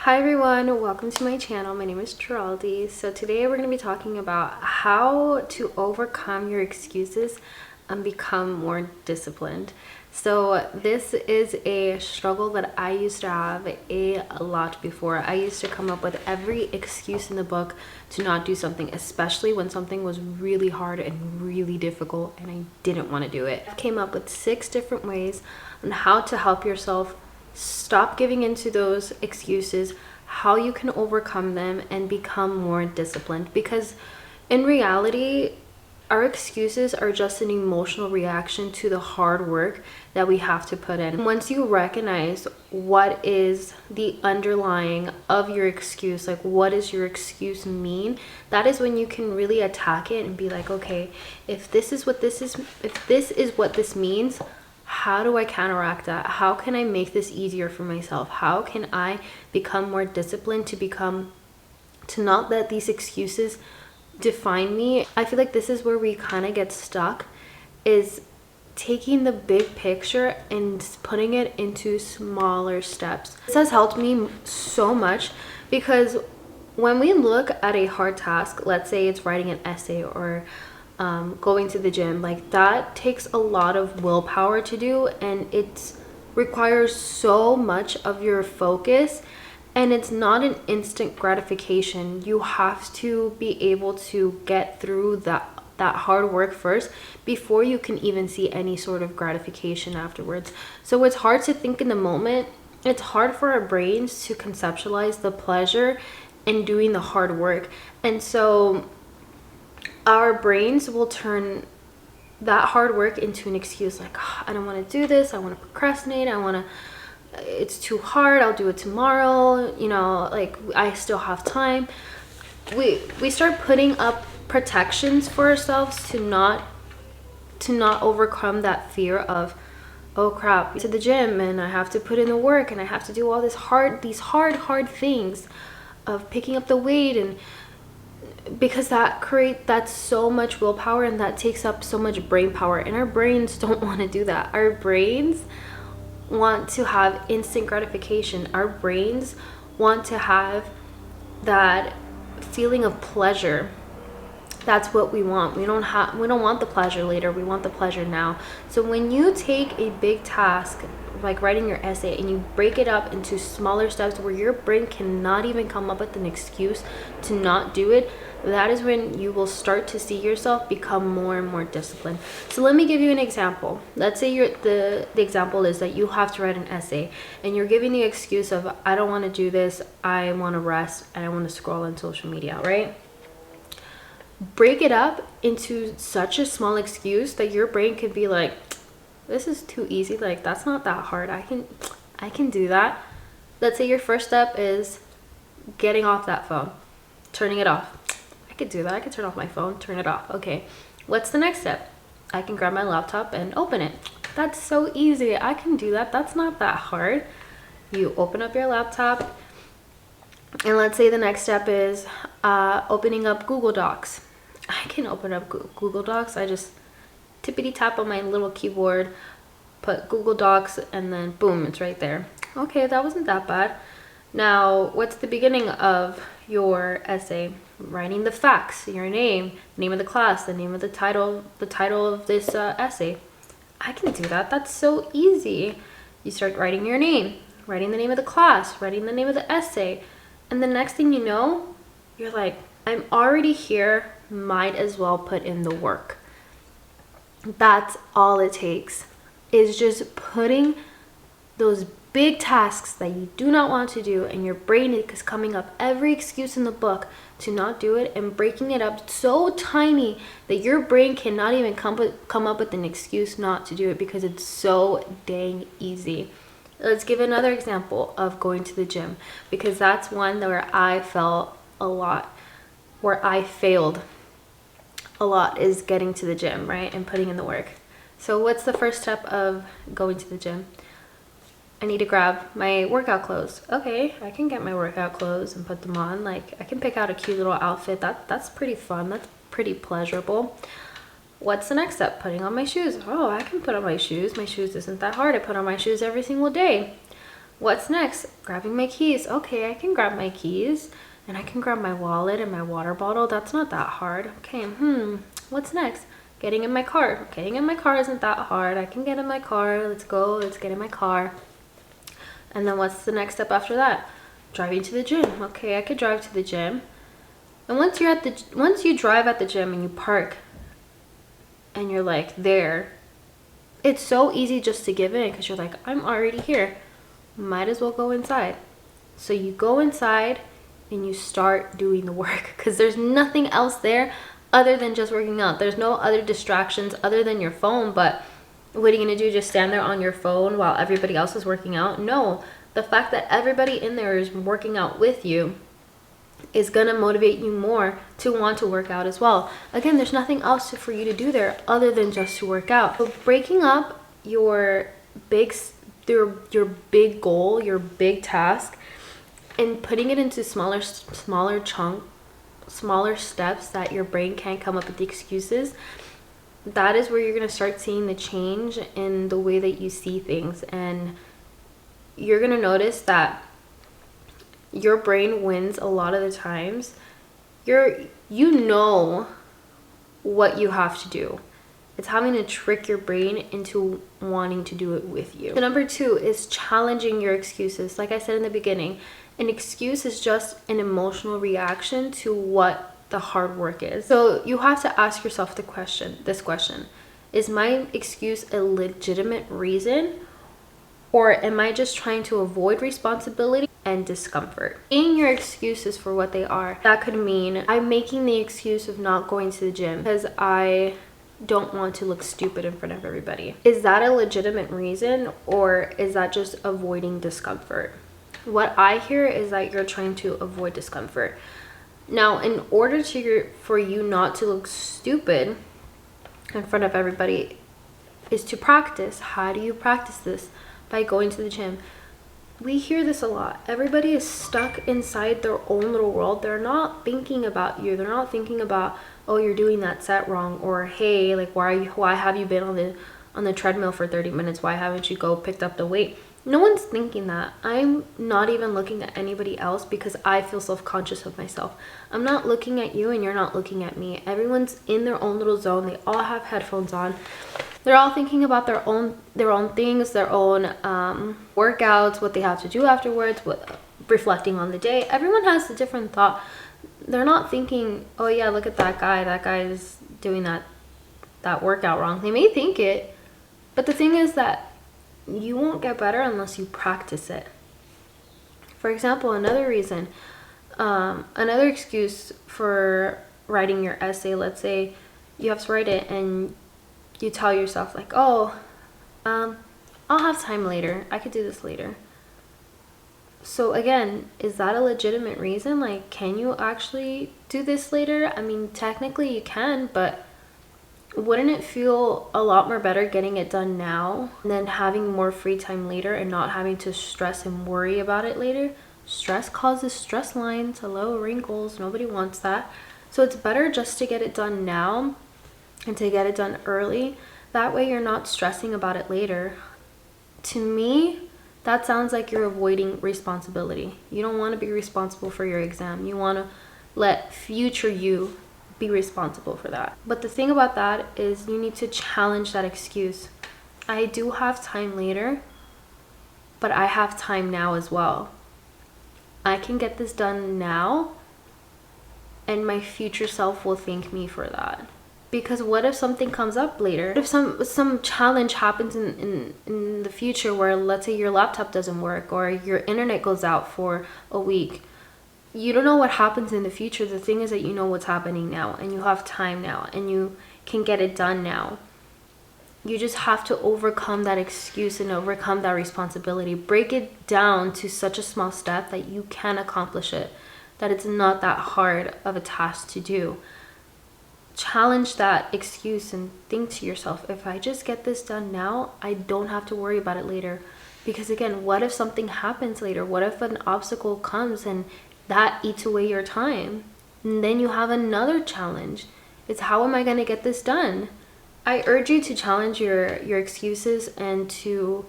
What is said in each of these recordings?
Hi everyone, welcome to my channel. My name is Geraldi. So today we're going to be talking about how to overcome your excuses and become more disciplined. So this is a struggle that I used to have a lot before. I used to come up with every excuse in the book to not do something, especially when something was really hard and really difficult and I didn't want to do it. I came up with 6 different ways on how to help yourself stop giving into those excuses, how you can overcome them and become more disciplined. Because in reality, our excuses are just an emotional reaction to the hard work that we have to put in. Once you recognize what is the underlying of your excuse, like what does your excuse mean, that is when you can really attack it and be like, okay, if this is what this means, how do I counteract that? How can I make this easier for myself? How can I become more disciplined to not let these excuses define me? I feel like this is where we kind of get stuck, is taking the big picture and putting it into smaller steps. This has helped me so much because when we look at a hard task, let's say it's writing an essay or going to the gym, like that takes a lot of willpower to do, and it requires so much of your focus, and it's not an instant gratification. You have to be able to get through that hard work first before you can even see any sort of gratification afterwards. So it's hard to think in the moment. It's hard for our brains to conceptualize the pleasure in doing the hard work, and so our brains will turn that hard work into an excuse, like, oh, I don't want to do this, I want to procrastinate, it's too hard, I'll do it tomorrow, like I still have time. We start putting up protections for ourselves to not overcome that fear of, oh crap, to the gym and I have to put in the work and I have to do all these hard things of picking up the weight, and because that's so much willpower and that takes up so much brain power, and our brains don't want to do that. Our brains want to have instant gratification. Our brains want to have that feeling of pleasure. That's what we want. We don't want the pleasure later, we want the pleasure now. So when you take a big task like writing your essay and you break it up into smaller steps where your brain cannot even come up with an excuse to not do it, that is when you will start to see yourself become more and more disciplined. So let me give you an example. Let's say the example is that you have to write an essay and you're giving the excuse of, I don't want to do this, I want to rest and I want to scroll on social media, right? Break it up into such a small excuse that your brain could be like, this is too easy, like that's not that hard, I can do that. Let's say your first step is getting off that phone, turning it off. I could do that, I could turn off my phone, turn it off. Okay, what's the next step? I can grab my laptop and open it. That's so easy, I can do that, that's not that hard. You open up your laptop, and let's say the next step is opening up Google Docs. I can open up Google Docs. I just tippity tap on my little keyboard, put Google Docs, and then boom, it's right there. Okay, that wasn't that bad. Now, what's the beginning of your essay? Writing the facts, your name of the class, the name of the title of this essay. I can do that. That's so easy. You start writing your name, writing the name of the class, writing the name of the essay, and the next thing you know, you're like, I'm already here, might as well put in the work. That's all it takes, is just putting those big tasks that you do not want to do, and your brain is coming up every excuse in the book to not do it, and breaking it up so tiny that your brain cannot even come up with an excuse not to do it because it's so dang easy. Let's give another example of going to the gym, because that's one where I felt a lot, where I failed a lot, is getting to the gym, right, and putting in the work. So what's the first step of going to the gym? I need to grab my workout clothes. Okay, I can get my workout clothes and put them on. Like, I can pick out a cute little outfit. That's pretty fun. That's pretty pleasurable. What's the next step? Putting on my shoes. Oh, I can put on my shoes. My shoes isn't that hard. I put on my shoes every single day. What's next? Grabbing my keys. Okay, I can grab my keys and I can grab my wallet and my water bottle. That's not that hard. Okay, what's next? Getting in my car. Getting in my car isn't that hard. I can get in my car. Let's go. Let's get in my car. And then what's the next step after that? Driving to the gym. Okay, I could drive to the gym. And once you drive at the gym and you park and you're like there, it's so easy just to give in because you're like, I'm already here. Might as well go inside. So you go inside and you start doing the work because there's nothing else there other than just working out. There's no other distractions other than your phone. But what are you gonna do? Just stand there on your phone while everybody else is working out? No. The fact that everybody in there is working out with you is gonna motivate you more to want to work out as well. Again, there's nothing else for you to do there other than just to work out. So breaking up your big goal, your big task, and putting it into smaller steps that your brain can't come up with the excuses, that is where you're going to start seeing the change in the way that you see things. And you're going to notice that your brain wins a lot of the times. You know what you have to do. It's having to trick your brain into wanting to do it with you. So number 2 is challenging your excuses. Like I said in the beginning, an excuse is just an emotional reaction to what the hard work is. So you have to ask yourself this question: is my excuse a legitimate reason, or am I just trying to avoid responsibility and discomfort? Seeing your excuses for what they are. That could mean I'm making the excuse of not going to the gym because I don't want to look stupid in front of everybody. Is that a legitimate reason, or is that just avoiding discomfort? What I hear is that you're trying to avoid discomfort. Now, in order for you not to look stupid in front of everybody is to practice. How do you practice this? By going to the gym. We hear this a lot. Everybody is stuck inside their own little world. They're not thinking about you. They're not thinking about, oh, you're doing that set wrong, or hey, like why have you been on the treadmill for 30 minutes? Why haven't you picked up the weight? No one's thinking that. I'm not even looking at anybody else because I feel self-conscious of myself. I'm not looking at you and you're not looking at me. Everyone's in their own little zone. They all have headphones on. They're all thinking about their own things, their own workouts, what they have to do afterwards, reflecting on the day. Everyone has a different thought. They're not thinking, oh yeah, look at that guy. That guy is doing that workout wrong. They may think it, but the thing is that you won't get better unless you practice it. For example, another excuse for writing your essay, let's say you have to write it and you tell yourself like, oh, I'll have time later. I could do this later. So again, is that a legitimate reason? Like, can you actually do this later? I mean, technically you can, but wouldn't it feel a lot more better getting it done now than having more free time later and not having to stress and worry about it later? Stress causes stress lines, wrinkles. Nobody wants that. So it's better just to get it done now and to get it done early. That way you're not stressing about it later. To me, that sounds like you're avoiding responsibility. You don't want to be responsible for your exam. You want to let future you be responsible for that. But the thing about that is you need to challenge that excuse. I do have time later, but I have time now as well. I can get this done now, and my future self will thank me for that. Because what if something comes up later? What if some challenge happens in the future where, let's say, your laptop doesn't work or your internet goes out for a week? You don't know what happens in the future. The thing is that you know what's happening now, and you have time now, and you can get it done now. You just have to overcome that excuse and overcome that responsibility. Break it down to such a small step that you can accomplish it, that it's not that hard of a task to do. Challenge that excuse and think to yourself, if I just get this done now, I don't have to worry about it later. Because again, what if something happens later? What if an obstacle comes and that eats away your time? And then you have another challenge. It's, how am I going to get this done? I urge you to challenge your excuses and to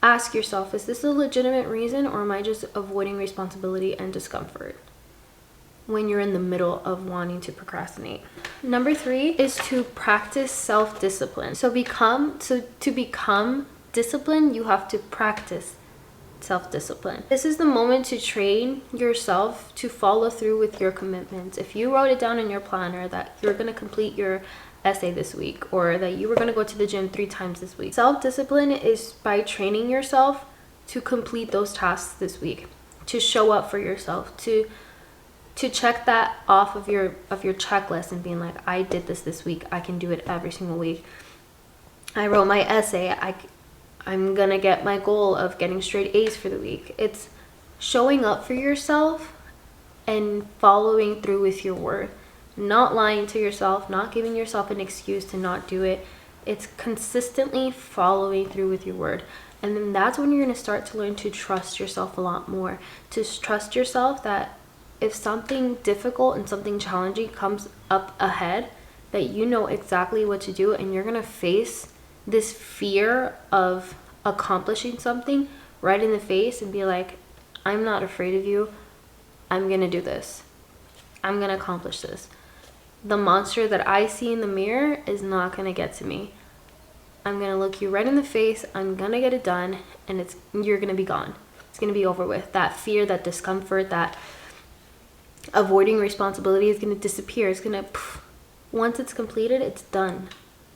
ask yourself, is this a legitimate reason, or am I just avoiding responsibility and discomfort when you're in the middle of wanting to procrastinate? Number 3 is to practice self-discipline. So to become disciplined, you have to practice self-discipline. This is the moment to train yourself to follow through with your commitments. If you wrote it down in your planner that you're going to complete your essay this week, or that you were going to go to the gym 3 times this week, self-discipline is by training yourself to complete those tasks this week, to show up for yourself, to check that off of your checklist and being like, I did this week, I can do it every single week. I wrote my essay, I'm gonna get my goal of getting straight A's for the week. It's showing up for yourself and following through with your word. Not lying to yourself, not giving yourself an excuse to not do it. It's consistently following through with your word. And then that's when you're going to start to learn to trust yourself a lot more. To trust yourself that if something difficult and something challenging comes up ahead, that you know exactly what to do, and you're going to face this fear of accomplishing something right in the face and be like, I'm not afraid of you. I'm going to do this. I'm going to accomplish this. The monster that I see in the mirror is not going to get to me. I'm going to look you right in the face. I'm going to get it done, and you're going to be gone. It's going to be over with. That fear, that discomfort, that avoiding responsibility is going to disappear. It's going to, once it's completed, it's done.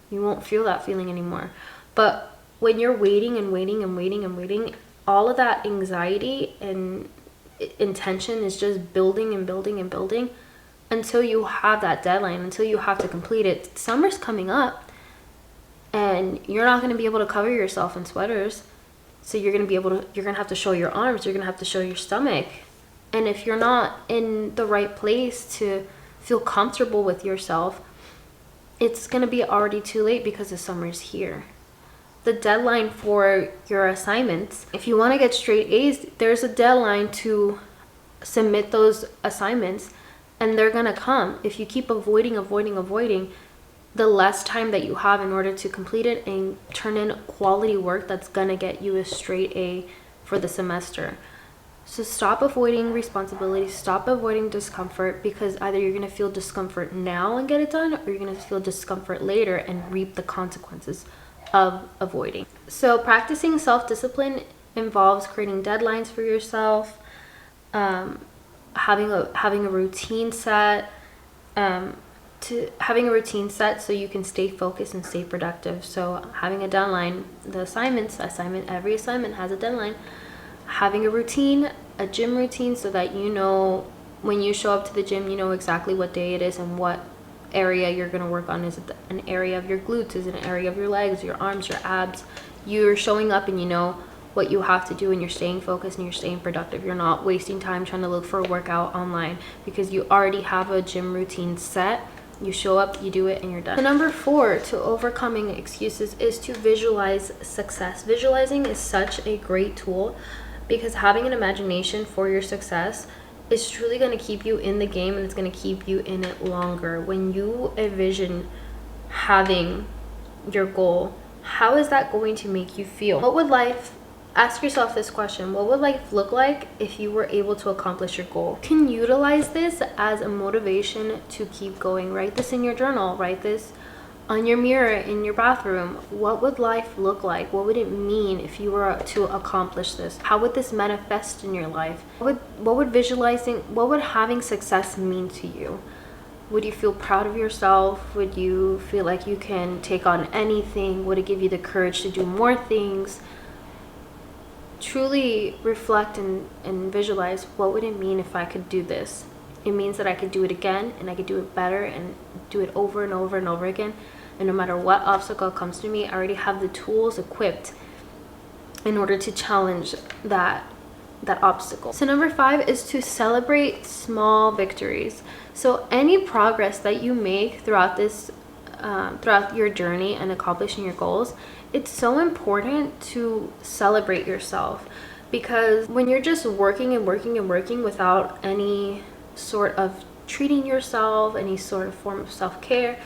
You won't feel that feeling anymore. But when you're waiting and waiting and waiting and waiting, all of that anxiety and intention is just building and building and building until you have that deadline, until you have to complete it. Summer's coming up, and you're not going to be able to cover yourself in sweaters. So you're going to have to show your arms, you're going to have to show your stomach. And if you're not in the right place to feel comfortable with yourself, it's going to be already too late because the summer's here. The deadline for your assignments, if you want to get straight A's, there's a deadline to submit those assignments, and they're going to come. If you keep avoiding, the less time that you have in order to complete it and turn in quality work that's going to get you a straight A for the semester. So stop avoiding responsibility, stop avoiding discomfort, because either you're going to feel discomfort now and get it done, or you're going to feel discomfort later and reap the consequences of avoiding. So practicing self-discipline involves creating deadlines for yourself, having a routine set, having a routine set so you can stay focused and stay productive. So having a deadline, every assignment has a deadline. Having a routine, a gym routine, so that you know when you show up to the gym, you know exactly what day it is and what area you're going to work on. Is it an area of your glutes? Is it an area of your legs, your arms, your abs? You're showing up and you know what you have to do, and you're staying focused and you're staying productive. You're not wasting time trying to look for a workout online because you already have a gym routine set. You show up, you do it, and you're done. So number 4 to overcoming excuses is to visualize success. Visualizing is such a great tool because having an imagination for your success is truly going to keep you in the game, and it's going to keep you in it longer. When you envision having your goal, how is that going to make you feel? Ask yourself this question: what would life look like if you were able to accomplish your goal? You can utilize this as a motivation to keep going. Write this in your journal, write this on your mirror in your bathroom. What would life look like? What would it mean if you were to accomplish this? How would this manifest in your life? What would having success mean to you? Would you feel proud of yourself? Would you feel like you can take on anything? Would it give you the courage to do more things? Truly reflect and visualize, what would it mean if I could do this? It means that I could do it again, and I could do it better and do it over and over and over again. And no matter what obstacle comes to me, I already have the tools equipped in order to challenge that obstacle. So number 5 is to celebrate small victories. So any progress that you make throughout your journey and accomplishing your goals, it's so important to celebrate yourself, because when you're just working and working and working without any sort of treating yourself, any sort of form of self-care,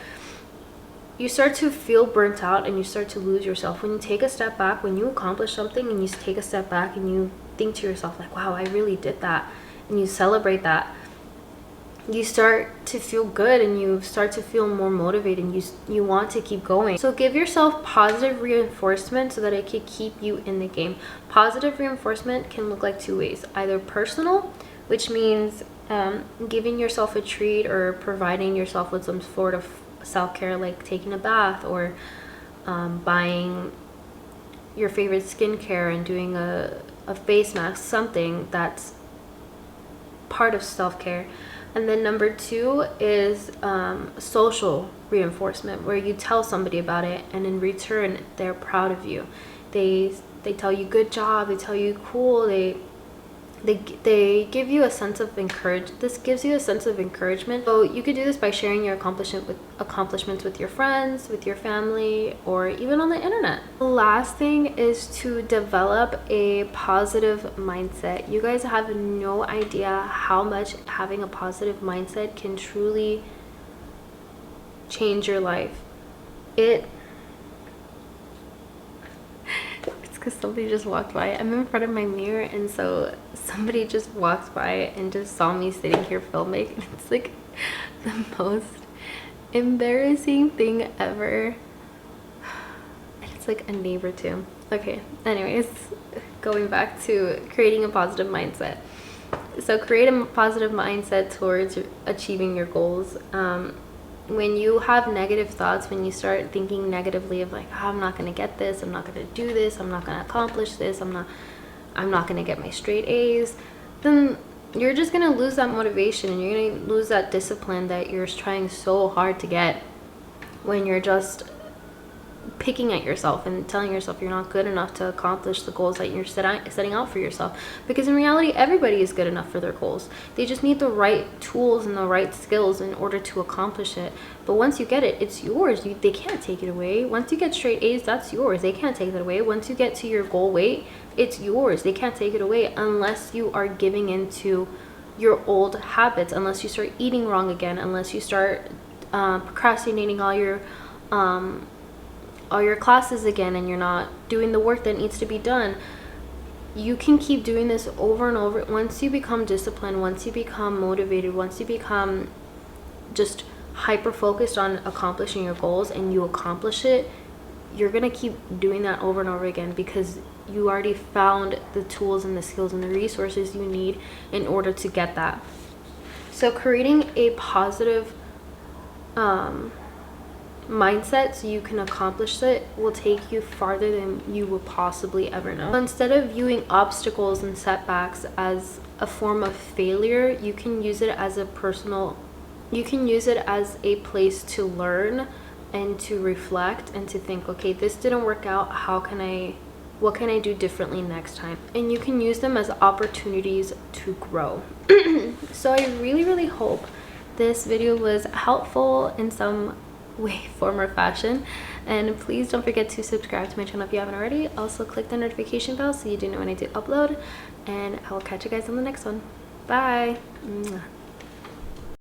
you start to feel burnt out and you start to lose yourself. When you take a step back, when you accomplish something and you take a step back and you think to yourself like, wow, I really did that, and you celebrate that, you start to feel good and you start to feel more motivated and you want to keep going. So give yourself positive reinforcement so that it can keep you in the game. Positive reinforcement can look like two ways: either personal, which means giving yourself a treat or providing yourself with some sort of self-care, like taking a bath or buying your favorite skincare and doing a face mask, something that's part of self-care. And then number two is social reinforcement, where you tell somebody about it and in return they're proud of you. They tell you good job, they tell you cool, they give you a sense of encouragement. This gives you a sense of encouragement. So you could do this by sharing your accomplishments with your friends, with your family, or even on the internet. The last thing is to develop a positive mindset. You guys have no idea how much having a positive mindset can truly change your life. Because somebody just walked by. I'm in front of my mirror, and so somebody just walked by and just saw me sitting here filming, and it's like the most embarrassing thing ever. And it's like a neighbor too. Okay, anyways, going back to creating a positive mindset. So create a positive mindset towards achieving your goals. When you have negative thoughts, when you start thinking negatively of like, oh, I'm not going to get this, I'm not going to do this, I'm not going to accomplish this, I'm not going to get my straight A's, then you're just going to lose that motivation and you're going to lose that discipline that you're trying so hard to get, when you're just picking at yourself and telling yourself you're not good enough to accomplish the goals that you're setting out for yourself. Because in reality, everybody is good enough for their goals. They just need the right tools and the right skills in order to accomplish it. But once you get it, it's yours. They can't take it away. Once you get straight A's, that's yours. They can't take that away. Once you get to your goal weight, it's yours. They can't take it away unless you are giving into your old habits, unless you start eating wrong again, unless you start procrastinating all your classes again, and you're not doing the work that needs to be done. You can keep doing this over and over. Once you become disciplined, once you become motivated, once you become just hyper focused on accomplishing your goals and you accomplish it, you're gonna keep doing that over and over again, because you already found the tools and the skills and the resources you need in order to get that. So creating a positive mindset so you can accomplish it will take you farther than you will possibly ever know. Instead of viewing obstacles and setbacks as a form of failure, you can use it as a place to learn and to reflect and to think, okay, this didn't work out, what can I do differently next time? And you can use them as opportunities to grow. So I really hope this video was helpful in some way, form, or fashion, and please don't forget to subscribe to my channel if you haven't already. Also click the notification bell so you do know when I do upload, and I will catch you guys on the next one. Bye. Mwah.